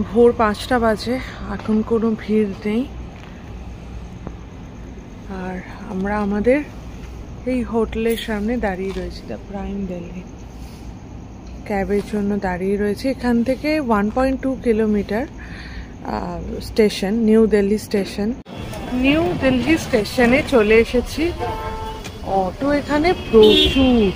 ভোর 5টা বাজে, এখন কোনো ভিড় নেই। আর আমরা আমাদের এই হোটেলের সামনে দাঁড়িয়ে রয়েছি, দ্য প্রাইম দিল্লি। ক্যাবের জন্য দাঁড়িয়ে রয়েছে। এখান থেকে 1.2 kilometre station, new Delhi station. New Delhi স্টেশনে চলে এসেছি। অটো এখানে প্রচুর।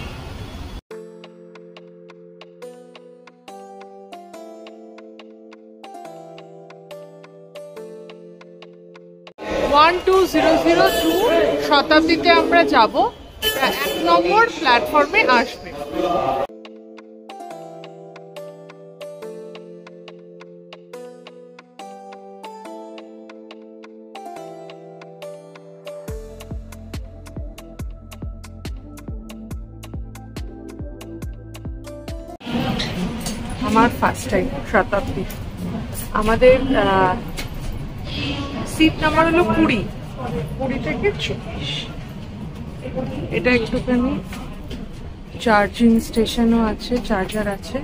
শতাব্দীতে আমরা যাব, এটা 1 নম্বর প্ল্যাটফর্মে আসবে। আমার ফার্স্ট টাইম শতাব্দী। আমাদের সিট নাম্বার হলো 20 থেকে 24। এটা একটুখানি চার্জিং স্টেশনও আছে, চার্জার আছে।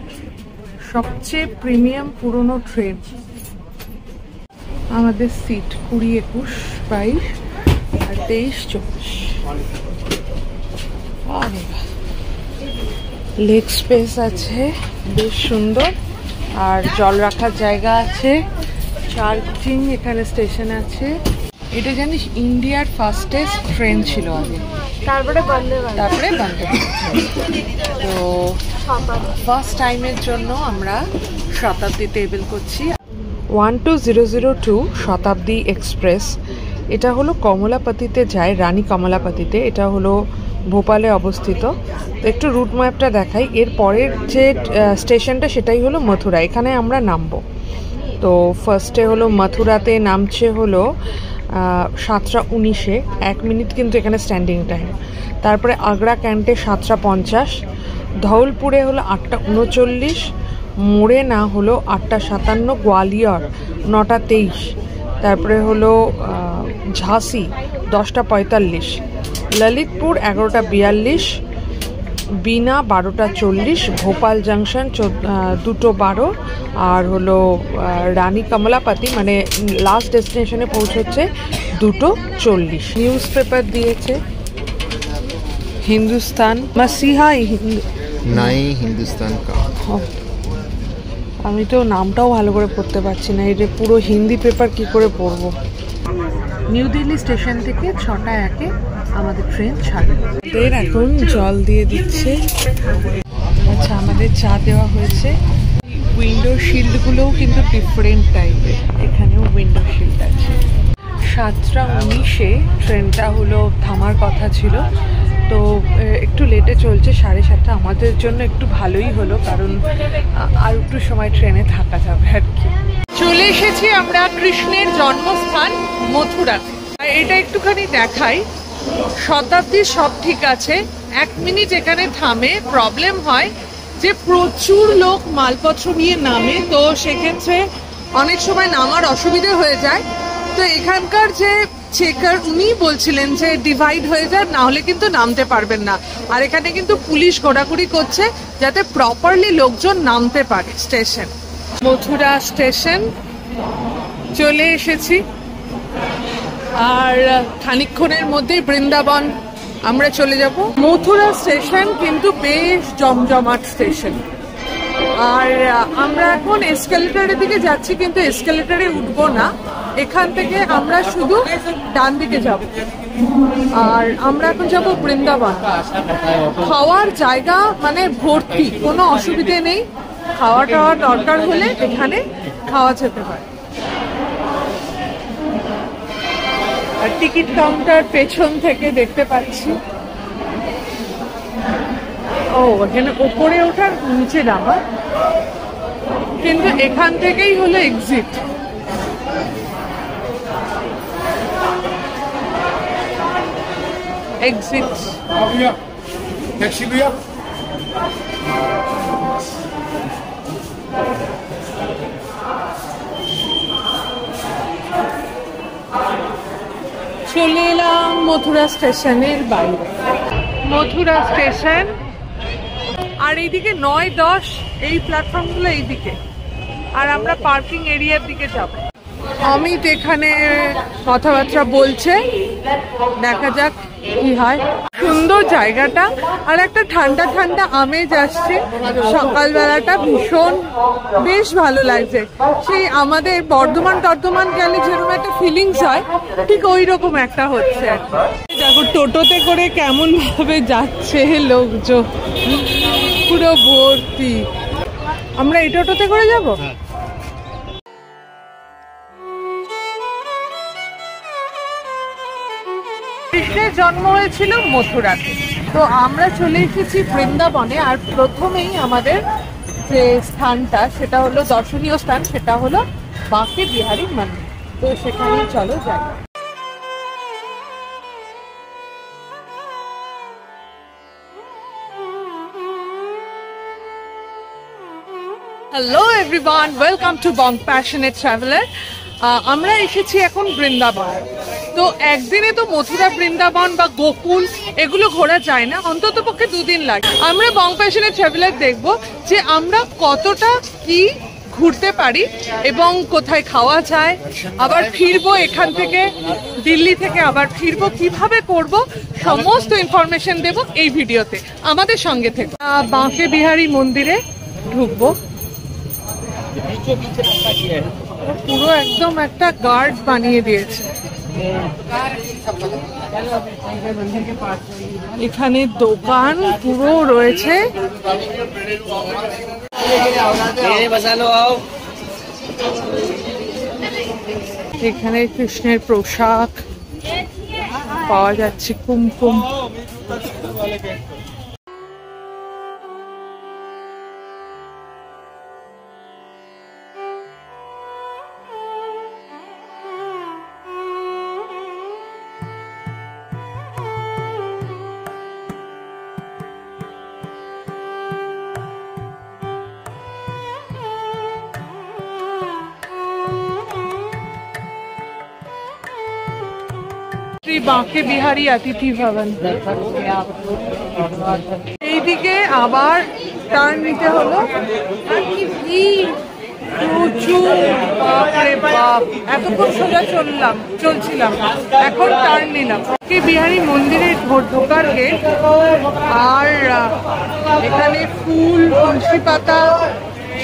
সবচেয়ে প্রিমিয়াম পুরনো ট্রেন। আমাদের সিট 20, 21, 22 আর 23, 24। লেগ স্পেস আছে বেশ সুন্দর, আর জল রাখার জায়গা আছে। চার্জিং এখানে স্টেশন আছে। এটা জানিস ইন্ডিয়ার ফাস্টেস্ট ট্রেন ছিল আগে, তারপরে বন্ধে তো ফার্স্ট টাইমের জন্য আমরা শতাব্দী টেবিল করছি। 12002 শতাব্দী এক্সপ্রেস। এটা হলো কমলাপতিতে যায়, রানী কমলাপতিতে। এটা হলো ভোপালে অবস্থিত। তো একটু রুট ম্যাপটা দেখাই। এর পরের যে স্টেশনটা সেটাই হলো মথুরা, এখানে আমরা নামবো। তো ফার্স্টে হলো মথুরাতে নামছে হলো 7:19, 1 মিনিট কিন্তু এখানে স্ট্যান্ডিং টাইম। তারপরে আগ্রা ক্যান্টে 7:50, ধৌলপুরে হলো 8:39, মোরেনা হলো 8:57, গোয়ালিয়র 9:23, তারপরে হলো ঝাঁসি 10:45, ললিতপুর 11:42, বিনা 12:40, ভোপাল জাংশন 2:12, আর হলো রানী কমলাপতি মানে লাস্ট ডেস্টিনেশনে পৌঁছচ্ছে 2:40। নিউজ পেপার দিয়েছে হিন্দুস্তান মাসিহা নাই হিন্দুস্তান কা। আমি তো নামটাও ভালো করে পড়তে পারছি না, এটা পুরো হিন্দি পেপার কি করে পড়বো। নিউ দিল্লি স্টেশন থেকে 6:01 আমাদের ট্রেন ছাড়বে। এখন জল দিয়ে দিচ্ছে। আচ্ছা, আমাদের চা দেওয়া হয়েছে। উইন্ডো শিল্ডগুলোও কিন্তু ডিফারেন্ট টাইপের। এখানেও উইন্ডো শিল্ড আছে। 7:19 ট্রেনটা হলো থামার কথা ছিল, তো একটু লেটে চলছে। 7:30। আমাদের জন্য একটু ভালোই হলো, কারণ আর একটু সময় ট্রেনে থাকা যাবে আর কি। চলে এসেছি আমরা কৃষ্ণের জন্মস্থান মথুরাতে। এটা একটুখানি দেখাই। শতাব্দীর সব ঠিক আছে, 1 মিনিট এখানে থামে। প্রবলেম হয় যে প্রচুর লোক মালপত্র নিয়ে নামে, তো সেক্ষেত্রে অনেক সময় নামার অসুবিধে হয়ে যায়। তো এখানকার যে চেকার উনি বলছিলেন যে ডিভাইড হয়ে যায়, না হলে কিন্তু নামতে পারবেন না। আর এখানে কিন্তু পুলিশ ঘোরাঘুরি করছে যাতে প্রপারলি লোকজন নামতে পারে। স্টেশন মথুরা স্টেশন চলে এসেছি, আর খানিকক্ষণের মধ্যেই বৃন্দাবন আমরা চলে যাব। মথুরা স্টেশন কিন্তু বেশ জমজমাট স্টেশন। আর আমরা এখন এসকেলেটরের দিকে যাচ্ছি, কিন্তু এসকেলেটরে উঠবো না। এখান থেকে আমরা শুধু ডান দিকে যাব, আর আমরা এখন যাব বৃন্দাবন। খাওয়ার জায়গা মানে ভর্তি, কোনো অসুবিধে নেই। খাওয়া টাওয়া দরকার হলে এখানে খাওয়া যেতে হয়। আর টিকিট কাউন্টার পেছন থেকে দেখতে পাচ্ছি। ও, এখানে ওপরে ওঠার নিচে নামা, কিন্তু এখান থেকেই হলো এক্সিট। এক্সিট চলে এলাম মথুরা স্টেশনের বাইরে। মথুরা স্টেশন, আর এইদিকে 9, 10 এই প্ল্যাটফর্মগুলো এইদিকে। আর আমরা পার্কিং এরিয়ার দিকে যাব। অমিত এখানে কথাবার্তা বলছে, দেখা যাক কি হয়। সুন্দর জায়গাটা, আর একটা ঠান্ডা ঠান্ডা আমেজ আসছে সকালবেলাটা, ভীষণ বেশ ভালো লাগছে। সেই আমাদের বর্ধমান গেলে যেরকম একটা ফিলিংস হয়, ঠিক ওই রকম একটা হচ্ছে। দেখো টোটোতে করে কেমন ভাবে যাচ্ছে লোকজন, পুরো ভর্তি। আমরা এই টোটোতে করে যাবো। কৃষ্ণের জন্ম হয়েছিল মথুরাতে, তো আমরা চলে এসেছি বৃন্দাবনে। আর প্রথমেই আমাদের যে স্থানটা, সেটা হলো দর্শনীয় স্থান, সেটা হলো বাঁকে বিহারী মন্দির। তো সেখানে চলো যাই। Hello everyone, welcome to Bong passionate traveller. আমরা এসেছি এখন বৃন্দাবন। তো একদিনে তো মথুরা, বৃন্দাবন বা গোকুল এগুলো ঘোরা যায় না, অন্তত পক্ষে 2 দিন লাগে। আমরা বং প্যাশনেট ট্রাভেলার দেখবো যে আমরা কতটা কি ঘুরতে পারি এবং কোথায় খাওয়া যায়, আবার ফিরবো এখান থেকে, দিল্লি থেকে আবার ফিরবো কিভাবে করব, সমস্ত ইনফরমেশন দেব এই ভিডিওতে। আমাদের সঙ্গে থেকে বাঁকে বিহারী মন্দিরে ঢুকবো। পুরো একদম একটা গার্ড বানিয়ে দিয়েছে। এখানে দোকান পুরো রয়েছে। এখানে কৃষ্ণের পোশাক পাওয়া যাচ্ছে, কুমকুম। বাঁকে বিহারী অতিথি ভবন। এইদিকে আবার টার্ন নিতে হলো। প্রচুর, বাপরে বাপ, এতক্ষণ সোজা চলছিলাম, এখন টার্ন নিলাম। বাঁকে বিহারী মন্দিরের ঢোকার গেট। আর এখানে ফুল, তুলসী পাতা,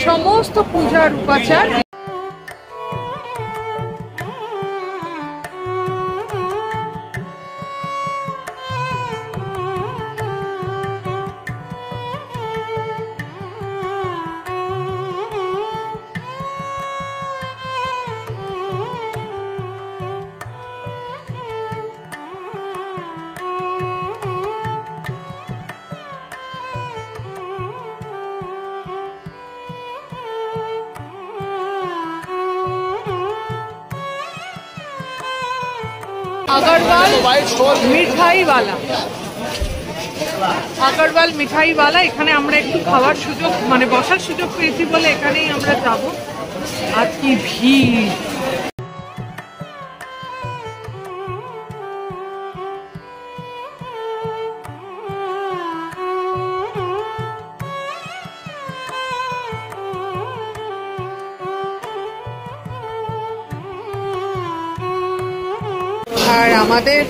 সমস্ত পূজার উপাচার। আগরওয়াল মিঠাইওয়ালা। এখানে আমরা একটু খাওয়ার সুযোগ, মানে বসার সুযোগ পেয়েছি বলে এখানেই আমরা যাব। আর কি ভিড়! আর আমাদের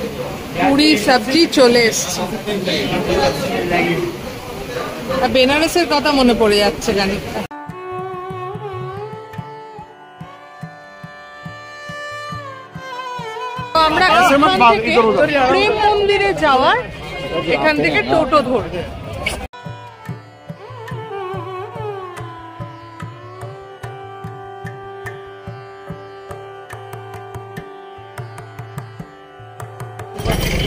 পুরি সবজি চলে এসছে। বেনারসের কথা মনে পড়ে যাচ্ছে খানিকটা। আমরা প্রেম মন্দিরে যাওয়ার এখান থেকে টোটো ধরবো।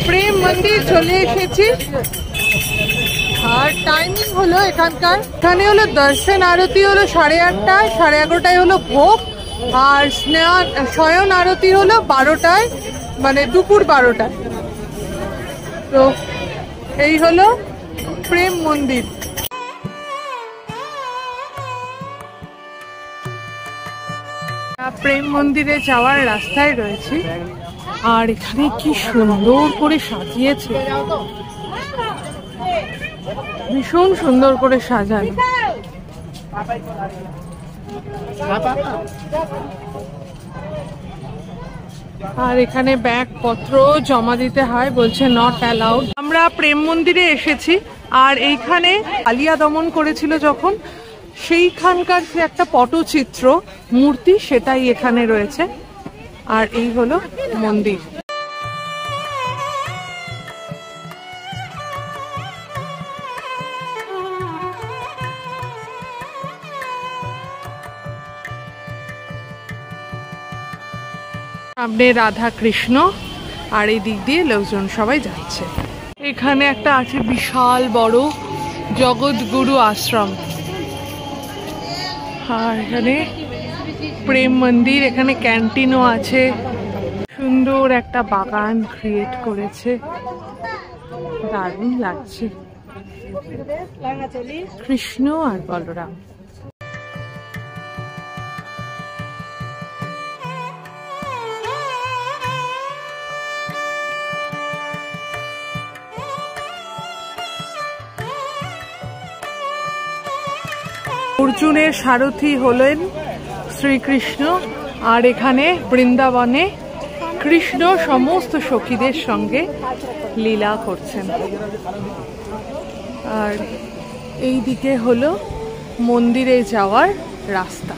প্রেম মন্দির চলে এসেছি। আর টাইমিং হলো এখানকার, এখানে হলো দর্শন আরতি হলো 8:30টায়, 11:30টায় হলো ভোগ। আর শয়ন আরতি হলো 12টায়, মানে দুপুর 12টায়। তো এই হলো প্রেম মন্দির। প্রেম মন্দিরে যাওয়ার রাস্তায় রয়েছি। আর এখানে কি সুন্দর করে সাজিয়েছে, ভীষণ সুন্দর করে সাজানো। আর এখানে ব্যাগপত্র জমা দিতে হয়, বলছে নট অ্যালাউড। আমরা প্রেম মন্দিরে এসেছি, আর এইখানে আলিয়া দমন করেছিল যখন, সেইখানকার যে একটা পটচিত্র মূর্তি সেটাই এখানে রয়েছে। আর এই হলো মন্দির। সামনে রাধা কৃষ্ণ, আর এই দিক দিয়ে লোকজন সবাই যাচ্ছে। এখানে একটা আছে বিশাল বড় জগৎগুরু আশ্রম, আর এখানে প্রেম মন্দির, এখানে ক্যান্টিনও আছে। সুন্দর একটা বাগান ক্রিয়েট করেছে, দারুণ লাগছে। কৃষ্ণ আর বলরাম। অর্জুনের সারথি হলেন শ্রীকৃষ্ণ, আর এখানে বৃন্দাবনে কৃষ্ণ সমস্ত সখীদের সঙ্গে লীলা করছেন। আর এই দিকে হলো মন্দিরে যাওয়ার রাস্তা।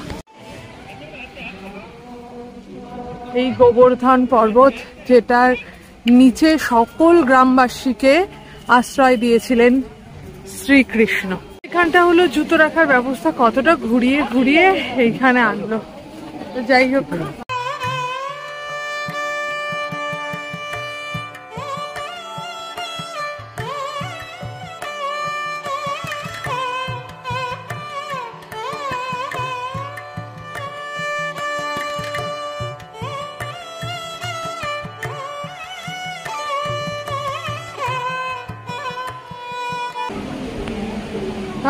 এই গোবর্ধন পর্বত, যেটার নিচে সকল গ্রামবাসীকে আশ্রয় দিয়েছিলেন শ্রীকৃষ্ণ। এখানটা হলো জুতো রাখার ব্যবস্থা, কতটা ঘুরিয়ে ঘুরিয়ে এইখানে আনলো। যাই হোক,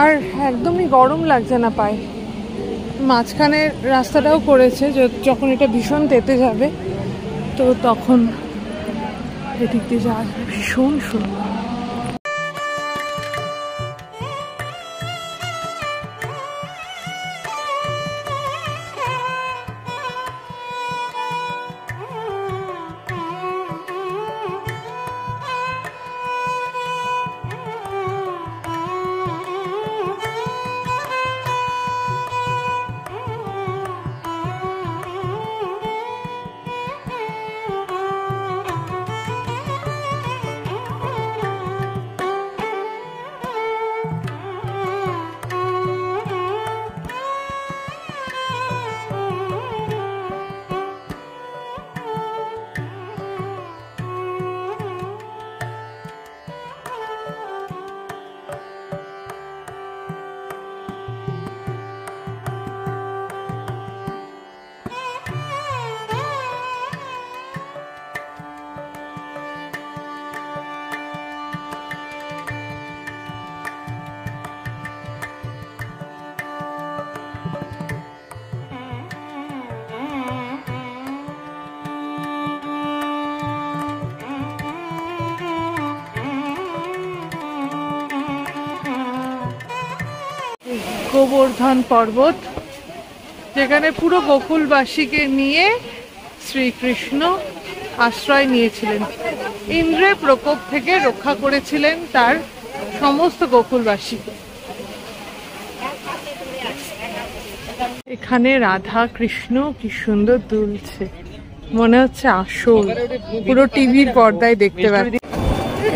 আর একদমই গরম লাগছে না পায়ে। মাঝখানের রাস্তাটাও করেছে, যখন এটা ভীষণ তেতে যাবে তো তখন এদিক দিয়ে যাওয়া যাবে। ভীষণ সুন্দর। গোবর্ধন পর্বত, যেখানে পুরো গোকুলবাসীকে নিয়ে শ্রীকৃষ্ণ আশ্রয় নিয়েছিলেন। ইন্দ্রের প্রকোপ থেকে রক্ষা করেছিলেন তার সমস্ত গোকুলবাসীকে। এখানে রাধা কৃষ্ণ কি সুন্দর দুলছে, মনে হচ্ছে আসল, পুরো টিভির পর্দায় দেখতে পাচ্ছি।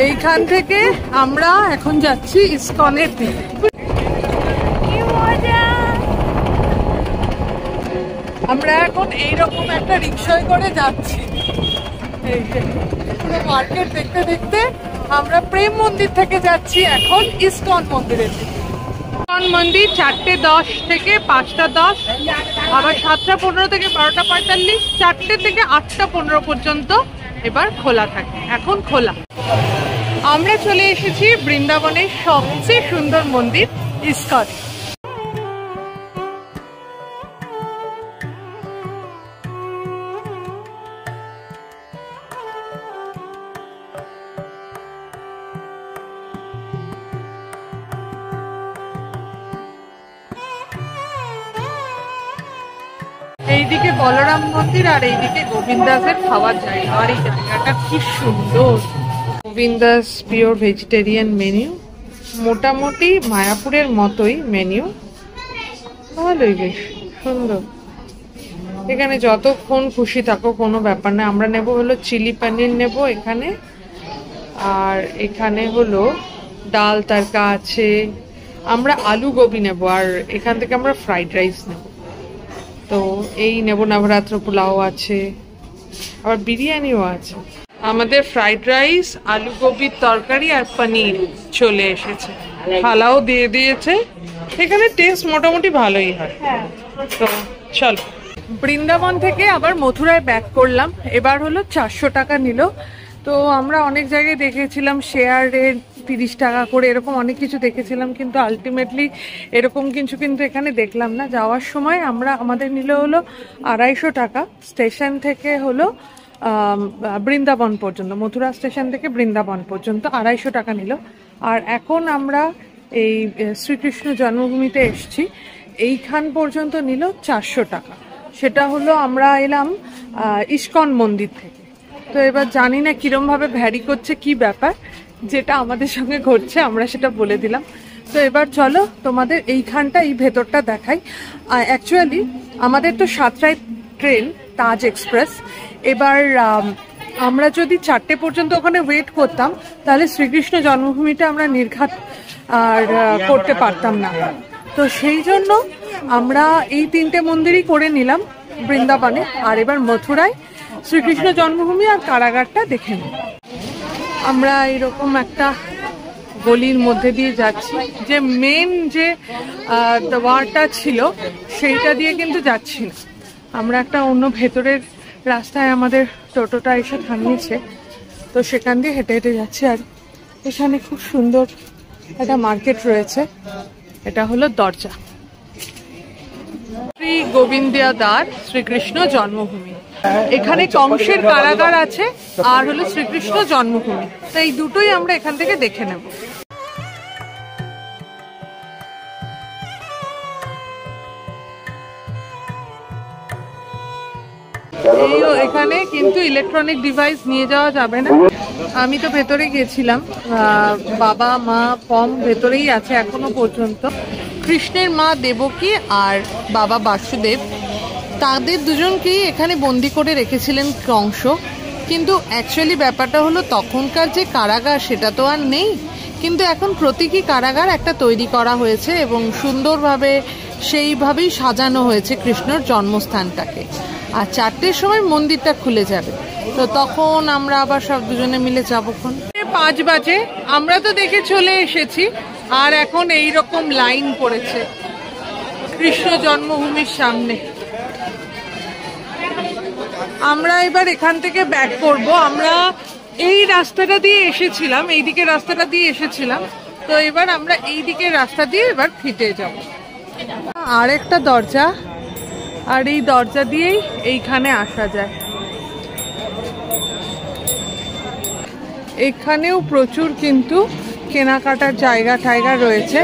এইখান থেকে আমরা এখন যাচ্ছি ইসকনের দিকে। আমরা এখন এইরকম একটা রিক্সায় করে যাচ্ছি। এই যে পুরো মার্কেট দেখতে দেখতে আমরা প্রেম মন্দির থেকে যাচ্ছি এখন ইসকন মন্দিরের দিকে। ইসকন মন্দির 4:10 থেকে 5:10, আবার 7:15 থেকে 12:45, 4টে থেকে 8:15 পর্যন্ত এবার খোলা থাকে। এখন খোলা। আমরা চলে এসেছি বৃন্দাবনের সবচেয়ে সুন্দর মন্দির ইসকন। এইদিকে বলরাম মন্দির আর এইদিকে গোবিন্দাসের খাওয়ার জায়গা। আর এই জায়গাটা কি সুন্দর, গোবিন্দাস পিওর ভেজিটেরিয়ান মেনু, মোটামুটি মায়াপুরের মতোই মেনু, ভালোই বেশ সুন্দর। এখানে যতক্ষণ খুশি থাকো কোনো ব্যাপার না। আমরা নেব হলো চিলি পনির নেব এখানে, আর এখানে হলো ডাল তড়কা আছে, আমরা আলু গোবি নেব, আর এখান থেকে আমরা ফ্রাইড রাইস নেব। তো এই নেব, নবরাত্র পোলাও আছে, আবার বিরিয়ানিও আছে। আমাদের ফ্রাইড রাইস, আলু গোবির তরকারি আর পনির চলে এসেছে, থালাও দিয়ে দিয়েছে। এখানে টেস্ট মোটামুটি ভালোই হয়। তো চলো, বৃন্দাবন থেকে আবার মথুরায় ব্যাক করলাম। এবার হলো 400 টাকা নিল। তো আমরা অনেক জায়গায় দেখেছিলাম শেয়ার রেট 30 টাকা করে, এরকম অনেক কিছু দেখেছিলাম, কিন্তু আলটিমেটলি এরকম কিছু কিন্তু এখানে দেখলাম না। যাওয়ার সময় আমাদের নিল হলো 250 টাকা স্টেশন থেকে হলো বৃন্দাবন পর্যন্ত, মথুরা স্টেশন থেকে বৃন্দাবন পর্যন্ত 250 টাকা নিল। আর এখন আমরা এই শ্রীকৃষ্ণ জন্মভূমিতে এসছি, এইখান পর্যন্ত নিল 400 টাকা। সেটা হলো আমরা এলাম ইস্কন মন্দির থেকে। তো এবার জানি না কিরমভাবে ভ্যারি করছে, কি ব্যাপার, যেটা আমাদের সঙ্গে ঘটছে আমরা সেটা বলে দিলাম। তো এবার চলো তোমাদের এইখানটা, এই ভেতরটা দেখাই। অ্যাকচুয়ালি আমাদের তো 7টায় ট্রেন তাজ এক্সপ্রেস। এবার আমরা যদি 4টে পর্যন্ত ওখানে ওয়েট করতাম তাহলে শ্রীকৃষ্ণ জন্মভূমিটা আমরা নির্ঘাত আর করতে পারতাম না। তো সেই জন্য আমরা এই 3টে মন্দিরই করে নিলাম বৃন্দাবনে। আর এবার মথুরায় শ্রীকৃষ্ণ জন্মভূমি আর কারাগারটা দেখে নিই। আমরা এরকম একটা গলির মধ্যে দিয়ে যাচ্ছি, যে মেন যে দ্বারটা ছিল সেইটা দিয়ে কিন্তু যাচ্ছি না, আমরা একটা অন্য ভেতরের রাস্তায় আমাদের টোটোটা এসে থামিয়েছে, তো সেখান দিয়ে হেঁটে হেঁটে যাচ্ছি। আর এখানে খুব সুন্দর একটা মার্কেট রয়েছে, এটা হলো দরজা। শ্রী গোবিন্দিয়া দ্বার শ্রীকৃষ্ণ জন্মভূমি। এখানে কংসের কারাগার আছে আর হলো শ্রীকৃষ্ণ জন্মভূমি, তো এই দুটোই আমরা এখান থেকে দেখে নেব। এখানে কিন্তু ইলেকট্রনিক ডিভাইস নিয়ে যাওয়া যাবে না। আমি তো ভেতরে গেছিলাম, বাবা মা পম ভেতরেই আছে এখনো পর্যন্ত। কৃষ্ণের মা দেবকী আর বাবা বাসুদেব, তাদের দুজনকেই এখানে বন্দি করে রেখেছিলেন কংস। কিন্তু অ্যাকচুয়ালি ব্যাপারটা হলো তখনকার যে কারাগার সেটা তো আর নেই, কিন্তু এখন প্রতীকী কারাগার একটা তৈরি করা হয়েছে এবং সুন্দরভাবে সেইভাবেই সাজানো হয়েছে কৃষ্ণর জন্মস্থানটাকে। আর 4টের সময় মন্দিরটা খুলে যাবে, তো তখন আমরা আবার সব দুজনে মিলে যাবো। 5 বাজে আমরা তো দেখে চলে এসেছি, আর এখন এই রকম লাইন পড়েছে কৃষ্ণ জন্মভূমির সামনে। আমরা এবার এখান থেকে ব্যাক করব। আমরা এই রাস্তাটা দিয়ে এসেছিলাম, এইদিকে রাস্তাটা দিয়ে এসেছিলাম, তো এবার আমরা এই দিকের রাস্তা দিয়ে এবার ফিরে যাব। আর একটা দরজা, আর এই দরজা দিয়েই এইখানে আসা যায়। এখানেও প্রচুর কিন্তু কেনাকাটার জায়গা টায়গা রয়েছে,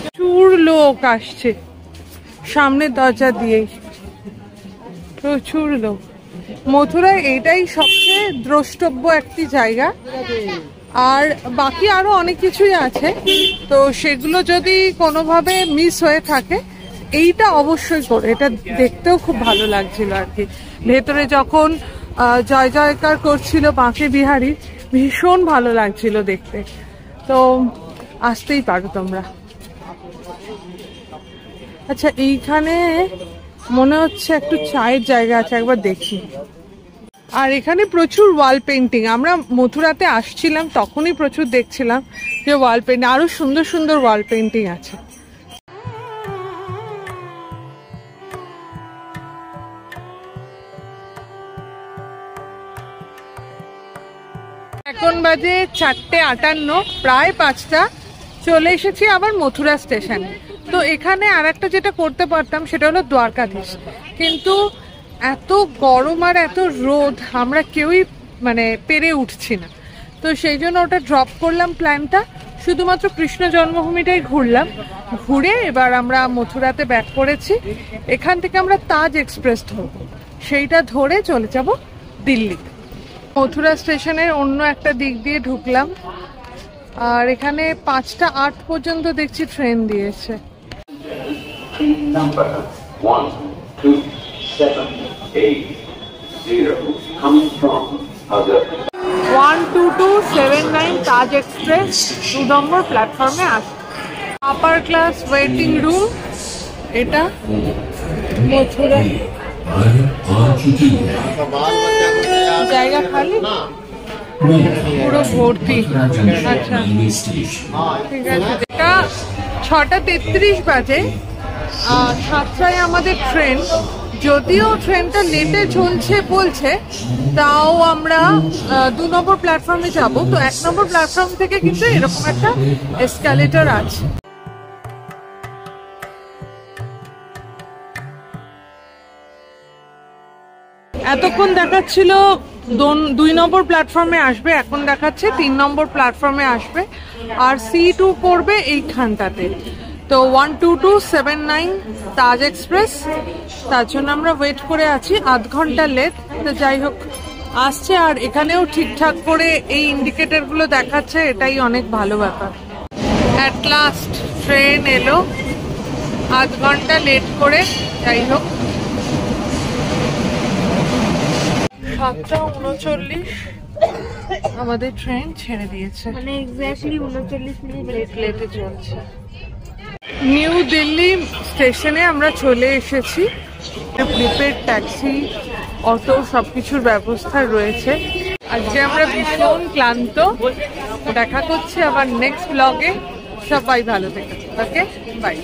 প্রচুর লোক আসছে সামনের দরজা দিয়েই, প্রচুর লোক। মথুরায় এটাই সবচেয়ে দ্রষ্টব্য একটি জায়গা, আর বাকি আরো অনেক কিছুই আছে, তো সেগুলো যদি কোনোভাবে মিস হয়ে থাকে এইটা অবশ্যই করে। এটা দেখতেও খুব ভালো লাগছিল আর কি, ভেতরে যখন জয় জয়কার করছিল বাঁকে বিহারী, ভীষণ ভালো লাগছিল দেখতে। তো আসতেই পারো তোমরা। আচ্ছা, এইখানে মনে হচ্ছে একটু চায়ের জায়গা আছে, একবার দেখি। আর এখানে প্রচুর ওয়াল পেন্টিং, আমরা মথুরাতে আসছিলাম তখনই প্রচুর দেখছিলাম যে ওয়াল পেন্টিং, আরো সুন্দর সুন্দর ওয়াল পেন্টিং আছে। এখন বাজে 4:58, প্রায় 5টা। চলে এসেছি আবার মথুরা স্টেশনে। তো এখানে আর একটা যেটা করতে পারতাম সেটা হলো দ্বারকাধীশ, কিন্তু এত গরম আর এত রোদ আমরা কেউই পেরে উঠছি না, তো সেই জন্য ওটা ড্রপ করলাম প্ল্যানটা। শুধুমাত্র কৃষ্ণ জন্মভূমিটাই ঘুরলাম। ঘুরে এবার আমরা মথুরাতে ব্যাক করেছি। এখান থেকে আমরা তাজ এক্সপ্রেস ধরবো, সেইটা ধরে চলে যাব দিল্লি। মথুরা স্টেশনের অন্য একটা দিক দিয়ে ঢুকলাম, আর এখানে 5টা 8 পর্যন্ত দেখছি ট্রেন দিয়েছে। Number 12780 coming from Agartala. 12279 Taj express 2 নম্বর প্ল্যাটফর্মে আসে। আপার ক্লাস ওয়েটিং রুম এটা মথুরা। জায়গা খালি, পুরো ভর্তি। আচ্ছা ঠিক আছে। এটা 6:33 বাজে, 7টায় আমাদের ট্রেন। যদিও ট্রেনটা লেটে চলছে বলছে, তাও আমরা 2 নম্বর প্ল্যাটফর্মে যাব। তো 1 নম্বর প্ল্যাটফর্ম থেকে কিন্তু এরকম একটা এসকালেটর আছে। এতক্ষণ দেখাচ্ছিল 2 নম্বর প্ল্যাটফর্মে আসবে, এখন দেখাচ্ছে 3 নম্বর প্ল্যাটফর্মে আসবে, আর C2 পড়বে এইখানটাতে। তো 12279 তাজ এক্সপ্রেস, তার জন্য আমরা ওয়েট করে আছি, আধ ঘন্টা লেট। তো যাই হোক আসছে, আর এখানেও ঠিকঠাক করে এই ইন্ডিকেটরগুলো দেখাচ্ছে, এটাই অনেক ভালো ব্যাপার। অ্যাট লাস্ট ট্রেন এলো, আধ ঘন্টা লেট করে। যাই হোক 7:39 আমাদের ট্রেন ছেড়ে দিয়েছে, মানে এক্স্যাক্টলি 39 মিনিট লেটে চলছে। নিউ দিল্লি স্টেশনে আমরা চলে এসেছি। প্রিপেড ট্যাক্সি, অটো সবকিছুর ব্যবস্থা রয়েছে। আজকে আমরা ভীষণ ক্লান্ত। দেখা করছি আবার নেক্সট ব্লগে। সবাই ভালো থেকে, ওকে বাই।